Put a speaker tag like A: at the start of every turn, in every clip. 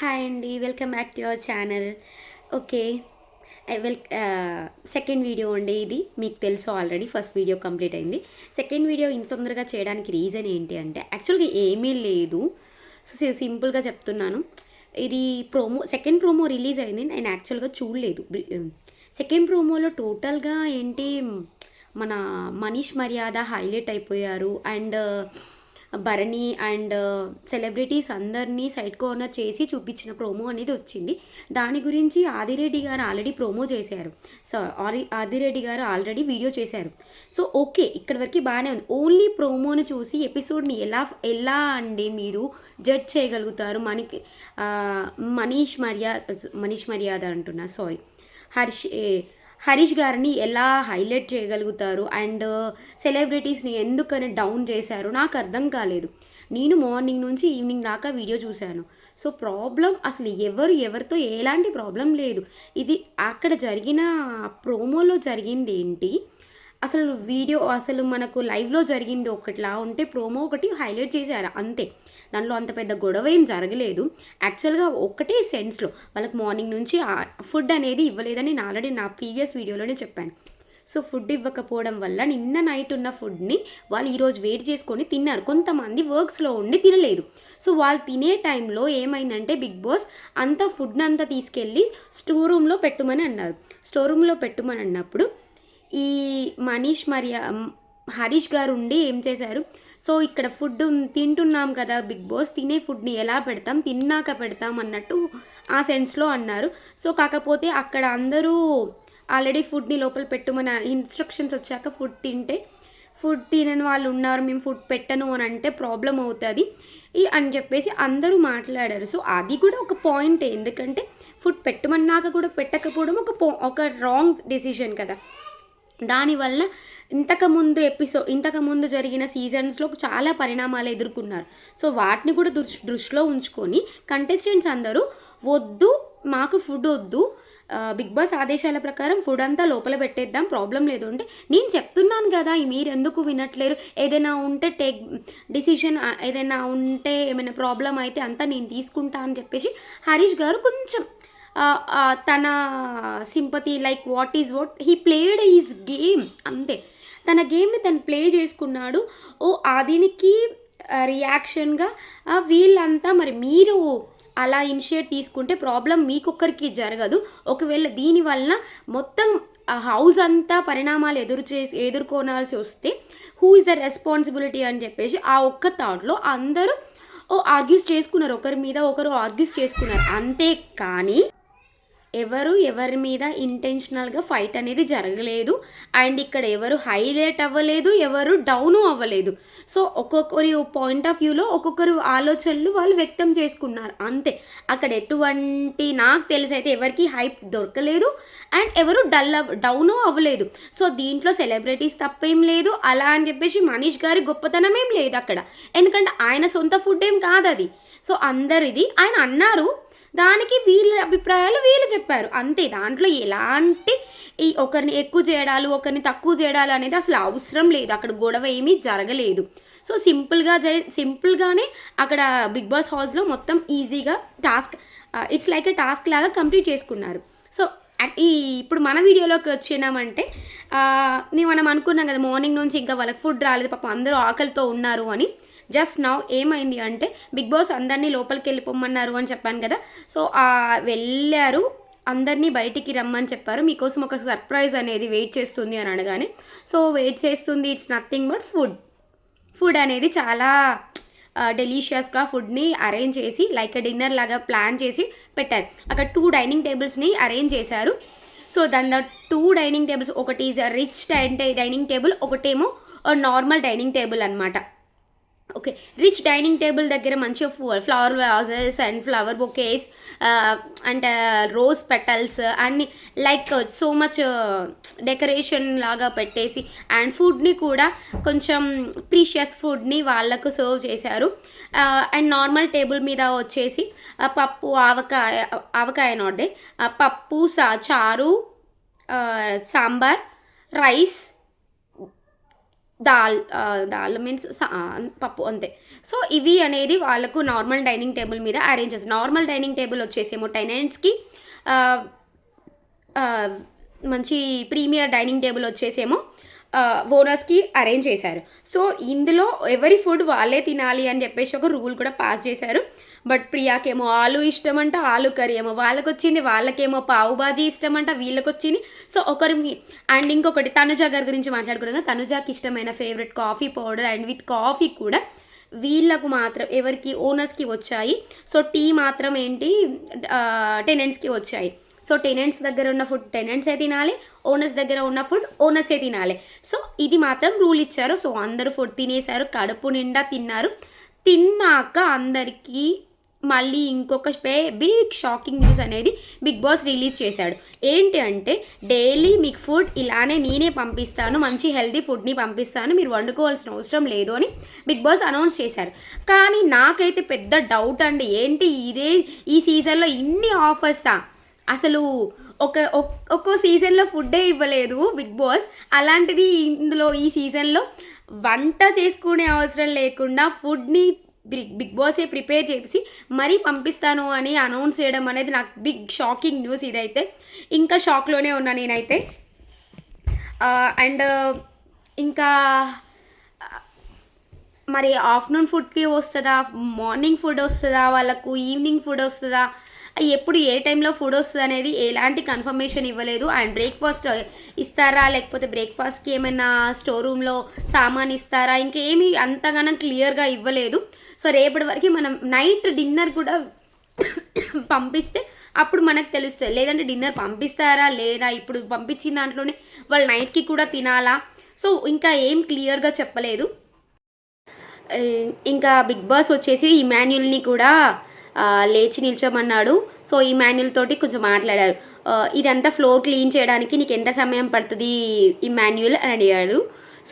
A: Hi అండి, welcome back to your channel. Okay, second video అండి ఇది. మీకు తెలుసు ఆల్రెడీ ఫస్ట్ వీడియో కంప్లీట్ అయింది. సెకండ్ వీడియో ఇంత తొందరగా చేయడానికి రీజన్ ఏంటి అంటే యాక్చువల్గా ఏమీ లేదు. సో సింపుల్గా చెప్తున్నాను. ఇది సెకండ్ ప్రోమో రిలీజ్ అయింది. నేను యాక్చువల్గా చూడలేదు. సెకండ్ ప్రోమోలో టోటల్గా ఏంటి, మన మనీష్ మర్యాద హైలైట్ అయిపోయారు. అండ్ భరణి అండ్ సెలబ్రిటీస్ అందరినీ సైడ్ కార్నర్ చేసి చూపించిన ప్రోమో అనేది వచ్చింది. దాని గురించి ఆదిరెడ్డి గారు ఆల్రెడీ ప్రోమో చేశారు. సో ఆదిరెడ్డి గారు ఆల్రెడీ వీడియో చేశారు. సో ఓకే, ఇక్కడి వరకు బాగానే ఉంది. ఓన్లీ ప్రోమోని చూసి ఎపిసోడ్ని ఎలా ఎలా అండి మీరు జడ్జ్ చేయగలుగుతారు? మనీష్ మర్యాద అంటున్నా, సారీ, హరీష్ గారిని ఎలా హైలైట్ చేయగలుగుతారు అండ్ సెలబ్రిటీస్ని ఎందుకని డౌన్ చేశారు నాకు అర్థం కాలేదు. నేను మార్నింగ్ నుంచి ఈవినింగ్ దాకా వీడియో చూశాను. సో ప్రాబ్లం అసలు ఎవరితో ఎలాంటి ప్రాబ్లం లేదు. ఇది అక్కడ జరిగిన ప్రోమోలో జరిగింది ఏంటి, అసలు మనకు లైవ్లో జరిగింది ఒకటిలా ఉంటే ప్రోమో ఒకటి హైలైట్ చేశారు అంతే. దాంట్లో అంత పెద్ద గొడవ ఏం జరగలేదు. యాక్చువల్గా ఒకటే సెన్స్లో వాళ్ళకి మార్నింగ్ నుంచి ఫుడ్ అనేది ఇవ్వలేదని నేను ఆల్రెడీ నా ప్రీవియస్ వీడియోలోనే చెప్పాను. సో ఫుడ్ ఇవ్వకపోవడం వల్ల నిన్న నైట్ ఉన్న ఫుడ్ని వాళ్ళు ఈరోజు వెయిట్ చేసుకొని తిన్నారు. కొంతమంది వర్క్స్లో ఉండి తినలేదు. సో వాళ్ళు తినే టైంలో ఏమైందంటే బిగ్ బాస్ అంతా ఫుడ్ని అంతా తీసుకెళ్ళి స్టోర్ రూమ్లో పెట్టుమని అన్నారు. స్టోర్ రూమ్లో పెట్టుమని అన్నప్పుడు ఈ హరీష్ గారు ఉండి ఏం చేశారు, సో ఇక్కడ ఫుడ్ తింటున్నాం కదా బిగ్ బాస్, తినే ఫుడ్ని ఎలా పెడతాం, తిన్నాక పెడతాం అన్నట్టు ఆ సెన్స్లో అన్నారు. సో కాకపోతే అక్కడ అందరూ ఆల్రెడీ ఫుడ్ని లోపల పెట్టుమని ఇన్స్ట్రక్షన్స్ వచ్చాక ఫుడ్ తినని వాళ్ళు ఉన్నారు, మేము ఫుడ్ పెట్టను అని అంటే ప్రాబ్లం అవుతుంది అని చెప్పేసి అందరూ మాట్లాడారు. సో అది కూడా ఒక పాయింట్. ఎందుకంటే ఫుడ్ పెట్టమన్నాక కూడా పెట్టకపోవడం ఒక రాంగ్ డెసిషన్ కదా. దానివల్ల ఇంతకుముందు జరిగిన సీజన్స్లో చాలా పరిణామాలు ఎదుర్కొన్నారు. సో వాటిని కూడా దృష్టిలో ఉంచుకొని కంటెస్టెంట్స్ అందరూ వద్దు, మాకు ఫుడ్ వద్దు, బిగ్ బాస్ ఆదేశాల ప్రకారం ఫుడ్ అంతా లోపల పెట్టేద్దాం, ప్రాబ్లం లేదు అంటే నేను చెప్తున్నాను కదా, మీరు ఎందుకు వినట్లేరు? ఏదైనా ఉంటే డిసిషన్ ఏదైనా ఉంటే ఏమైనా ప్రాబ్లం అయితే అంతా నేను తీసుకుంటా అని చెప్పేసి హరీష్ గారు కొంచెం తన sympathy, like what he played his game, అంతే. తన గేమ్ని తను ప్లే చేసుకున్నాడు. దీనికి రియాక్షన్గా వీళ్ళంతా మరి మీరు అలా ఇనిషియేట్ తీసుకుంటే ప్రాబ్లం మీకొక్కరికి జరగదు. ఒకవేళ దీనివల్ల మొత్తం హౌస్ అంతా పరిణామాలు ఎదుర్కోనాల్సి వస్తే హూ ఇస్ ద రెస్పాన్సిబిలిటీ అని చెప్పేసి ఆ ఒక్క థాట్లో అందరూ ఆర్గ్యూస్ చేసుకున్నారు. ఒకరి మీద ఒకరు ఆర్గ్యూస్ చేసుకున్నారు అంతే. కానీ ఎవరి మీద ఇంటెన్షనల్గా ఫైట్ అనేది జరగలేదు. అండ్ ఇక్కడ ఎవరు హైలైట్ అవ్వలేదు, ఎవరు డౌను అవ్వలేదు. సో ఒక్కొక్కరి పాయింట్ ఆఫ్ వ్యూలో ఒక్కొక్కరు ఆలోచనలు వాళ్ళు వ్యక్తం చేసుకున్నారు అంతే. అక్కడ ఎటువంటి నాకు తెలిసి అయితే ఎవరికి హైప్ దొరకలేదు అండ్ ఎవరు డౌను అవ్వలేదు. సో దీంట్లో సెలబ్రిటీస్ తప్పేం లేదు, అలా అని చెప్పేసి మనీష్ గారి గొప్పతనం ఏం లేదు అక్కడ. ఎందుకంటే ఆయన సొంత ఫుడ్ ఏం కాదు అది. సో అందరిది ఆయన అన్నారు, దానికి వీళ్ళ అభిప్రాయాలు వీళ్ళు చెప్పారు అంతే. దాంట్లో ఎలాంటి ఒకరిని ఎక్కువ చేయడాలు ఒకరిని తక్కువ చేయడాలు అనేది అసలు అవసరం లేదు. అక్కడ గొడవ ఏమీ జరగలేదు. సో సింపుల్గానే అక్కడ బిగ్ బాస్ హౌస్లో మొత్తం ఈజీగా ఇట్స్ లైక్ ఎ టాస్క్ లాగా కంప్లీట్ చేసుకున్నారు. సో ఇప్పుడు మన వీడియోలోకి వచ్చినామంటే మనం అనుకున్నాం కదా మార్నింగ్ నుంచి ఇంకా వాళ్ళకి ఫుడ్ రాలేదు, పాపం అందరూ ఆకలితో ఉన్నారు అని. జస్ట్ నౌ ఏమైంది అంటే బిగ్ బాస్ అందరినీ లోపలికి వెళ్ళిపోమన్నారు అని చెప్పాను కదా. సో వెళ్ళారు, అందరినీ బయటికి రమ్మని చెప్పారు. మీకోసం ఒక సర్ప్రైజ్ అనేది వెయిట్ చేస్తుంది అని అనగానే, సో వెయిట్ చేస్తుంది ఇట్స్ నథింగ్ బట్ ఫుడ్ అనేది చాలా డెలీషియస్గా ఫుడ్ని అరేంజ్ చేసి లైక్ డిన్నర్ లాగా ప్లాన్ చేసి పెట్టారు. అక్కడ 2 డైనింగ్ టేబుల్స్ని అరేంజ్ చేశారు. సో దానిలో 2 డైనింగ్ టేబుల్స్, ఒకటి రిచ్ డైనింగ్ టేబుల్, ఒకటేమో నార్మల్ డైనింగ్ టేబుల్ అనమాట. ఓకే, రిచ్ డైనింగ్ టేబుల్ దగ్గర మంచిగా flower vases and flower bouquets and rose petals అన్ని లైక్ సో మచ్ డెకరేషన్ లాగా పెట్టేసి అండ్ ఫుడ్ని కూడా కొంచెం ప్రీషియస్ ఫుడ్ని వాళ్ళకు సర్వ్ చేశారు. అండ్ నార్మల్ టేబుల్ మీద వచ్చేసి పప్పు, ఆవకాయ నాట్ పప్పు, చారు, సాంబార్, రైస్, దాల్ మీన్స్ పప్పు అంతే. సో ఇవి అనేది వాళ్ళకు నార్మల్ డైనింగ్ టేబుల్ మీద అరేంజ్ చేస్తారు. నార్మల్ డైనింగ్ టేబుల్ వచ్చేసేమో టెనెంట్స్‌కి ఆహ్, ఆహ్, మంచి ప్రీమియర్ డైనింగ్ టేబుల్ వచ్చేసేమో ఓనర్స్‌కి అరేంజ్ చేశారు. సో ఇందులో ఎవరి ఫుడ్ వాళ్ళే తినాలి అని చెప్పేసి ఒక రూల్ కూడా పాస్ చేశారు. బట్ ప్రియాకేమో ఆలు ఇష్టమంట, ఆలు కర్రీ ఏమో వాళ్ళకొచ్చింది, వాళ్ళకేమో పావు బాజీ ఇష్టమంట, వీళ్ళకొచ్చింది. సో ఒకరు అండ్ ఇంకొకటి తనుజ గారి గురించి మాట్లాడుకున్నాం కదా, తనుజాకి ఇష్టమైన favourite coffee powder and with coffee కూడా వీళ్ళకు మాత్రం ఎవరికి ఓనర్స్‌కి వచ్చాయి. సో టీ మాత్రం ఏంటి టెనెంట్స్‌కి వచ్చాయి. సో టెనెంట్స్ దగ్గర ఉన్న ఫుడ్ టెనెంట్సే తినాలి, ఓనర్స్ దగ్గర ఉన్న ఫుడ్ ఓనర్సే తినాలి. సో ఇది మాత్రం రూల్ ఇచ్చారు. సో అందరూ ఫుడ్ తినేశారు, కడుపు నిండా తిన్నారు. తిన్నాక అందరికీ మళ్ళీ ఇంకొక బిగ్ షాకింగ్ న్యూస్ అనేది బిగ్ బాస్ రిలీజ్ చేశాడు. ఏంటి అంటే డైలీ మీకు ఫుడ్ ఇలానే నేనే పంపిస్తాను, మంచి హెల్తీ ఫుడ్ని పంపిస్తాను, మీరు వండుకోవాల్సిన అవసరం లేదు అని బిగ్ బాస్ అనౌన్స్ చేశారు. కానీ నాకైతే పెద్ద డౌట్ అండి, ఏంటి ఈ సీజన్లో ఇన్ని ఆఫర్సా? అసలు ఒక్కో సీజన్లో ఫుడ్డే ఇవ్వలేదు బిగ్ బాస్. అలాంటిది ఇందులో ఈ సీజన్లో వంట చేసుకునే అవసరం లేకుండా ఫుడ్ని బిగ్ బాసే ప్రిపేర్ చేసి మరీ పంపిస్తాను అని అనౌన్స్ చేయడం అనేది నాకు బిగ్ షాకింగ్ న్యూస్ ఇదైతే. ఇంకా షాక్లోనే ఉన్నా నేనైతే. అండ్ ఇంకా మరి ఆఫ్టర్నూన్ ఫుడ్కి వస్తుందా, మార్నింగ్ ఫుడ్ వస్తుందా, వాళ్ళకు ఈవినింగ్ ఫుడ్ వస్తుందా, ఎప్పుడు ఏ టైంలో ఫుడ్ వస్తుంది అనేది ఎలాంటి కన్ఫర్మేషన్ ఇవ్వలేదు. అండ్ బ్రేక్ఫాస్ట్ ఇస్తారా, లేకపోతే బ్రేక్ఫాస్ట్కి ఏమైనా స్టోర్ రూమ్లో సామాన్ ఇస్తారా, ఇంకేమీ అంతగానం క్లియర్గా ఇవ్వలేదు. సో రేపటి వరకు మనం నైట్ డిన్నర్ కూడా పంపిస్తే అప్పుడు మనకు తెలుస్తుంది. లేదంటే డిన్నర్ పంపిస్తారా లేదా, ఇప్పుడు పంపించిన దాంట్లోనే వాళ్ళు నైట్కి కూడా తినాలా, సో ఇంకా ఏం క్లియర్గా చెప్పలేదు. ఇంకా బిగ్ బాస్ వచ్చేసి ఇమాన్యుల్ని కూడా లేచి నిల్చోమన్నాడు. సో ఇమాన్యుల్ తోటి కొంచెం మాట్లాడారు. ఇదంతా ఫ్లోర్ క్లీన్ చేయడానికి నీకు ఎంత సమయం పడుతుంది ఇమాన్యుల్ అని అడిగాడు.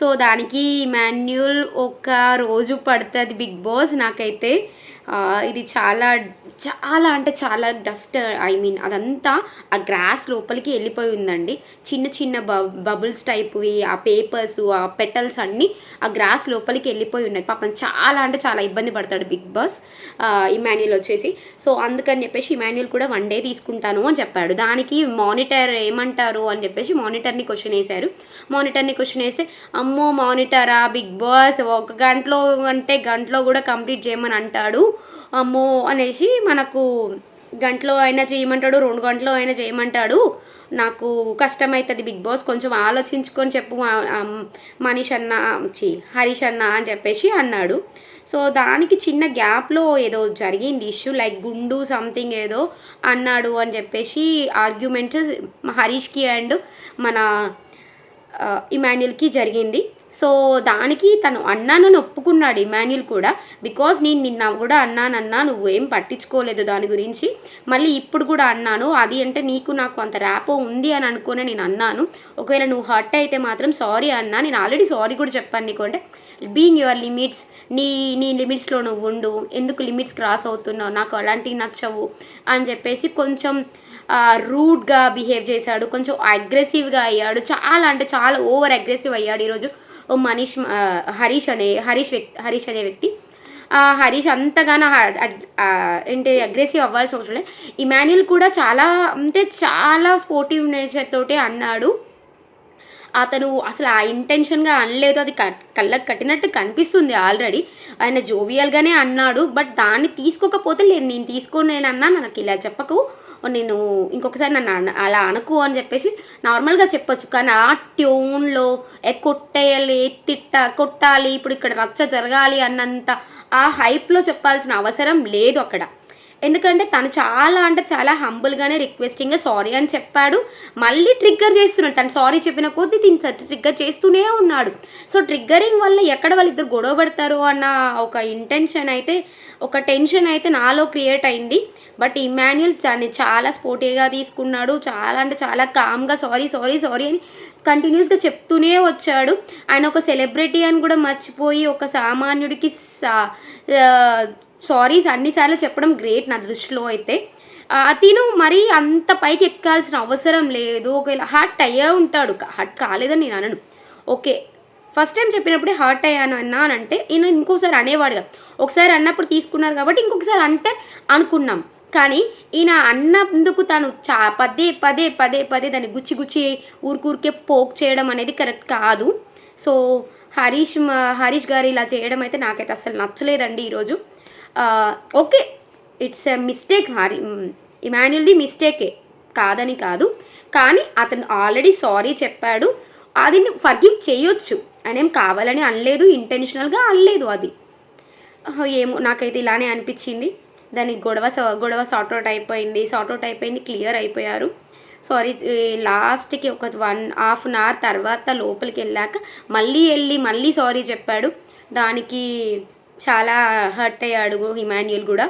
A: సో దానికి ఇమాన్యుల్ ఒక రోజు పడుతుంది బిగ్ బాస్. నాకైతే ఇది చాలా చాలా అంటే చాలా డస్ట్, ఐ మీన్ అదంతా ఆ గ్రాస్ లోపలికి వెళ్ళిపోయి ఉందండి. చిన్న చిన్న బబుల్స్ టైప్వి, ఆ పేపర్స్, ఆ పెటల్స్ అన్నీ ఆ గ్రాస్ లోపలికి వెళ్ళిపోయి ఉన్నాయి. పాపం చాలా అంటే చాలా ఇబ్బంది పడతాడు బిగ్ బాస్ ఇమాన్యుల్ వచ్చేసి. సో అందుకని చెప్పేసి ఇమాన్యుల్ కూడా 1 డే తీసుకుంటాను అని చెప్పాడు. దానికి మానిటర్ ఏమంటారు అని చెప్పేసి మానిటర్ని క్వశ్చన్ వేశారు. మానిటర్ని క్వశ్చన్ వేస్తే, అమ్మో మానిటరా, బిగ్ బాస్ 1 గంటలో అంటే గంటలో కూడా కంప్లీట్ చేయమని అంటాడు అమ్మో అనేసి, మనకు గంటలో అయినా చేయమంటాడు, 2 గంటలో అయినా చేయమంటాడు, నాకు కష్టమవుతుంది బిగ్ బాస్, కొంచెం ఆలోచించుకొని చెప్పు మనీష్ అన్న హరీష్ అన్న అని చెప్పేసి అన్నాడు. సో దానికి చిన్న గ్యాప్లో ఏదో జరిగింది ఇష్యూ, లైక్ గుండు సంథింగ్ ఏదో అన్నాడు అని చెప్పేసి ఆర్గ్యుమెంట్స్ హరీష్కి అండ్ మన ఇమాన్యుల్కి జరిగింది. సో దానికి తను అన్నానని ఒప్పుకున్నాడు ఇమాన్యుల్ కూడా. బికాజ్ నేను నిన్న కూడా అన్నానన్నా, నువ్వు ఏం పట్టించుకోలేదు దాని గురించి, మళ్ళీ ఇప్పుడు కూడా అన్నాను, అది అంటే నీకు నాకు అంత ర్యాపో ఉంది అని అనుకునే నేను అన్నాను, ఒకవేళ నువ్వు హర్ట్ అయితే మాత్రం సారీ అన్నా, నేను ఆల్రెడీ సారీ కూడా చెప్పాను నీకు, అంటే బీయింగ్ యువర్ లిమిట్స్, నీ లిమిట్స్లో నువ్వు ఉండు, ఎందుకు లిమిట్స్ క్రాస్ అవుతున్నావు, నాకు అలాంటివి నచ్చవు అని చెప్పేసి కొంచెం రూడ్గా బిహేవ్ చేశాడు, కొంచెం అగ్రెసివ్గా అయ్యాడు, చాలా అంటే చాలా ఓవర్ అగ్రెసివ్ అయ్యాడు ఈరోజు హరీష్ అనే వ్యక్తి. హరీష్ అంతగానో ఏంటి అగ్రెసివ్ అవ్వాల్సిన అవసరం లేదు. ఇమాన్యుల్ కూడా చాలా అంటే చాలా స్పోర్టివ్ నేచర్ తోటి అన్నాడు. అతను అసలు ఆ ఇంటెన్షన్గా అనలేదు, అది కళ్ళకు కట్టినట్టు కనిపిస్తుంది ఆల్రెడీ. ఆయన జోవియల్గానే అన్నాడు, బట్ దాన్ని తీసుకోకపోతే లేదు నేను తీసుకోనేనన్నా, నాకు ఇలా చెప్పకు, నేను ఇంకొకసారి నన్ను అలా అనకు అని చెప్పేసి నార్మల్గా చెప్పొచ్చు. కానీ ఆ ట్యూన్లో కొట్టేయాలి, కొట్టాలి, ఇప్పుడు ఇక్కడ రచ్చ జరగాలి అన్నంత ఆ హైప్లో చెప్పాల్సిన అవసరం లేదు అక్కడ. ఎందుకంటే తను చాలా అంటే చాలా హంబుల్గానే రిక్వెస్టింగ్గా సారీ అని చెప్పాడు. మళ్ళీ ట్రిగ్గర్ చేస్తున్నాడు, తను సారీ చెప్పిన కొద్దీ ట్రిగ్గర్ చేస్తూనే ఉన్నాడు. సో ట్రిగ్గరింగ్ వల్ల ఎక్కడ వాళ్ళిద్దరు గొడవ పడతారు అన్న ఒక టెన్షన్ అయితే నాలో క్రియేట్ అయింది. బట్ ఇమాన్యుల్ చాలా స్పోర్టివ్గా తీసుకున్నాడు, చాలా అంటే చాలా కామ్గా సారీ అని కంటిన్యూస్గా చెప్తూనే వచ్చాడు. ఆయన ఒక సెలబ్రిటీ అని కూడా మర్చిపోయి ఒక సామాన్యుడికి సారీస్ అన్నిసార్లు చెప్పడం గ్రేట్ నా దృష్టిలో అయితే. తిను మరీ అంత పైకి ఎక్కాల్సిన అవసరం లేదు. ఒకవేళ హర్ట్ అయ్యే ఉంటాడు, హర్ట్ కాలేదని నేను అనను, ఓకే ఫస్ట్ టైం చెప్పినప్పుడే హర్ట్ అయ్యాను అన్నానంటే ఈయన ఇంకోసారి అనేవాడుగా. ఒకసారి అన్నప్పుడు తీసుకున్నారు కాబట్టి ఇంకొకసారి అంటే అనుకున్నాం. కానీ ఈయన అన్నందుకు తను పదే పదే పదే పదే దాన్ని గుచ్చి గుచ్చి ఊరికే పోక్ చేయడం అనేది కరెక్ట్ కాదు. సో హరీష్ గారు ఇలా చేయడం అయితే నాకైతే అస్సలు నచ్చలేదండి ఈరోజు. Okay, it's a mistake. ఇమాన్యుల్ది మిస్టేకే, కాదని కాదు. కానీ అతను ఆల్రెడీ సారీ చెప్పాడు. అది ఫర్గివ్ చేయొచ్చు. ఆయన ఏం కావాలని అనలేదు, ఇంటెన్షనల్గా అనలేదు. అది ఏమో నాకైతే ఇలానే అనిపించింది. దానికి గొడవ సార్ట్అవుట్ అయిపోయింది, క్లియర్ అయిపోయారు. సారీ లాస్ట్కి ఒక 1.5 hour తర్వాత లోపలికి వెళ్ళాక మళ్ళీ సారీ చెప్పాడు. దానికి చాలా హర్ట్ అయ్యాడు ఇమాన్యుల్ కూడా.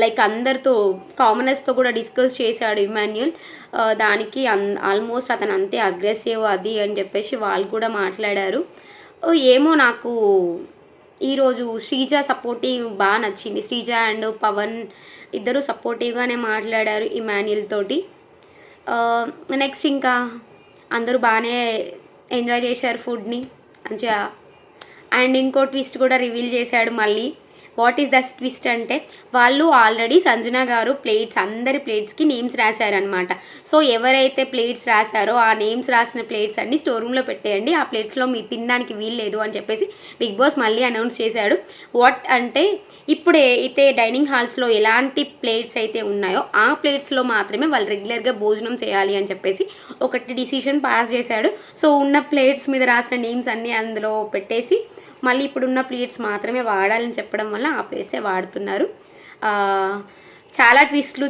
A: లైక్ అందరితో కామనర్స్తో కూడా డిస్కస్ చేశాడు ఇమాన్యుల్. దానికి ఆల్మోస్ట్ అతను అంతే అగ్రెసివ్ అది అని చెప్పేసి వాళ్ళు కూడా మాట్లాడారు. ఏమో నాకు ఈరోజు శ్రీజ సపోర్టివ్ బాగా నచ్చింది. శ్రీజ అండ్ పవన్ ఇద్దరు సపోర్టివ్గానే మాట్లాడారు ఇమాన్యుల్ తోటి. నెక్స్ట్ ఇంకా అందరూ బాగానే ఎంజాయ్ చేశారు ఫుడ్ని మంచిగా. అండ్ ఇంకో ట్విస్ట్ కూడా రివీల్ చేశాడు మళ్ళీ. వాట్ ఈస్ ద ట్విస్ట్ అంటే వాళ్ళు ఆల్రెడీ సంజన గారు అందరి ప్లేట్స్కి నేమ్స్ రాశారనమాట. సో ఎవరైతే ప్లేట్స్ రాశారో ఆ నేమ్స్ రాసిన ప్లేట్స్ అన్ని స్టోర్ రూమ్లో పెట్టేయండి, ఆ ప్లేట్స్లో మీరు తినడానికి వీల్లేదు అని చెప్పేసి బిగ్ బాస్ మళ్ళీ అనౌన్స్ చేశాడు. వాట్ అంటే ఇప్పుడు అయితే డైనింగ్ హాల్స్లో ఎలాంటి ప్లేట్స్ అయితే ఉన్నాయో ఆ ప్లేట్స్లో మాత్రమే వాళ్ళు రెగ్యులర్గా భోజనం చేయాలి అని చెప్పేసి ఒకటి డిసిషన్ పాస్ చేశాడు. సో ఉన్న ప్లేట్స్ మీద రాసిన నేమ్స్ అన్నీ అందులో పెట్టేసి మళ్ళీ ఇప్పుడున్న ప్లేట్స్ మాత్రమే వాడాలని చెప్పడం వల్ల ఆ ప్లేట్సే వాడుతున్నారు. చాలా ట్విస్ట్లు,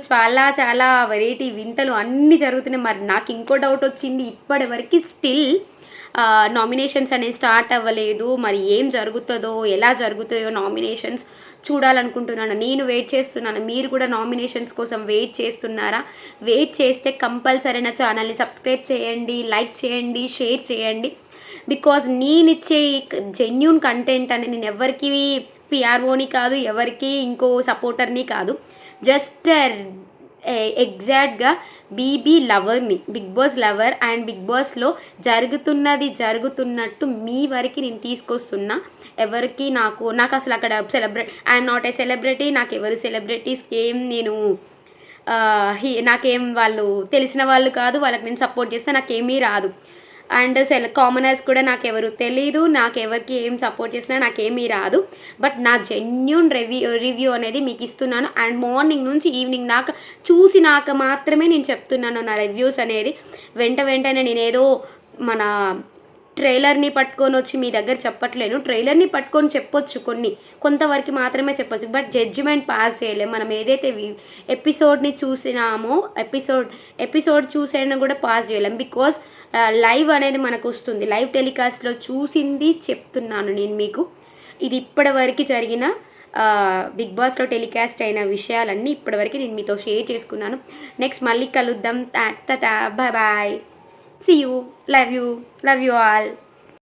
A: చాలా వెరైటీ వింతలు అన్నీ జరుగుతున్నాయి. మరి నాకు ఇంకో డౌట్ వచ్చింది, ఇప్పటివరకు స్టిల్ నామినేషన్స్ అనేది స్టార్ట్ అవ్వలేదు. మరి ఏం జరుగుతుందో, ఎలా జరుగుతాయో నామినేషన్స్ చూడాలనుకుంటున్నాను. నేను వెయిట్ చేస్తున్నాను. మీరు కూడా నామినేషన్స్ కోసం వెయిట్ చేస్తున్నారా? వెయిట్ చేస్తే కంపల్సరీ నా ఛానల్ని సబ్స్క్రైబ్ చేయండి, లైక్ చేయండి, షేర్ చేయండి. బికాజ్ నేనిచ్చే జెన్యూన్ కంటెంట్ అని నేను ఎవరికి పిఆర్ఓని కాదు, ఎవరికి ఇంకో సపోర్టర్ని కాదు, జస్ట్ ఎగ్జాక్ట్గా బీబీ లవర్ని, big boss lover. And big బాస్లో జరుగుతున్నట్టు మీ వరకు నేను తీసుకొస్తున్నా. ఎవరికి నాకు అసలు అక్కడ ఐఎమ్ నాట్ ఏ సెలబ్రిటీ. నాకు ఎవరు సెలబ్రిటీస్ ఏం నేను నాకేం వాళ్ళు తెలిసిన వాళ్ళు కాదు, వాళ్ళకి నేను సపోర్ట్ చేస్తే నాకేమీ రాదు. అండ్ కామనర్స్ కూడా నాకెవరు తెలీదు, నాకెవరికి ఏం సపోర్ట్ చేసినా నాకేమీ రాదు. బట్ నా జెన్యూన్ రివ్యూ అనేది మీకు ఇస్తున్నాను. అండ్ మార్నింగ్ నుంచి ఈవినింగ్ దాకా చూసినాక మాత్రమే నేను చెప్తున్నాను నా రివ్యూస్ అనేది. వెంటనే నేనేదో మన ట్రైలర్ని పట్టుకొని వచ్చి మీ దగ్గర చెప్పట్లేను. ట్రైలర్ని పట్టుకొని చెప్పొచ్చు, కొంతవరకు మాత్రమే చెప్పొచ్చు, బట్ జడ్జిమెంట్ పాస్ చేయలేము. మనం ఏదైతే ఎపిసోడ్ని చూసినామో ఎపిసోడ్ చూసైనా కూడా పాస్ చేయలేం. బికాజ్ లైవ్ అనేది మనకు వస్తుంది. లైవ్ టెలికాస్ట్లో చూసింది చెప్తున్నాను నేను మీకు. ఇది ఇప్పటివరకు జరిగిన బిగ్ బాస్లో టెలికాస్ట్ అయిన విషయాలన్నీ ఇప్పటివరకు నేను మీతో షేర్ చేసుకున్నాను. నెక్స్ట్ మళ్ళీ కలుద్దాం. Bye. See you. Love you all.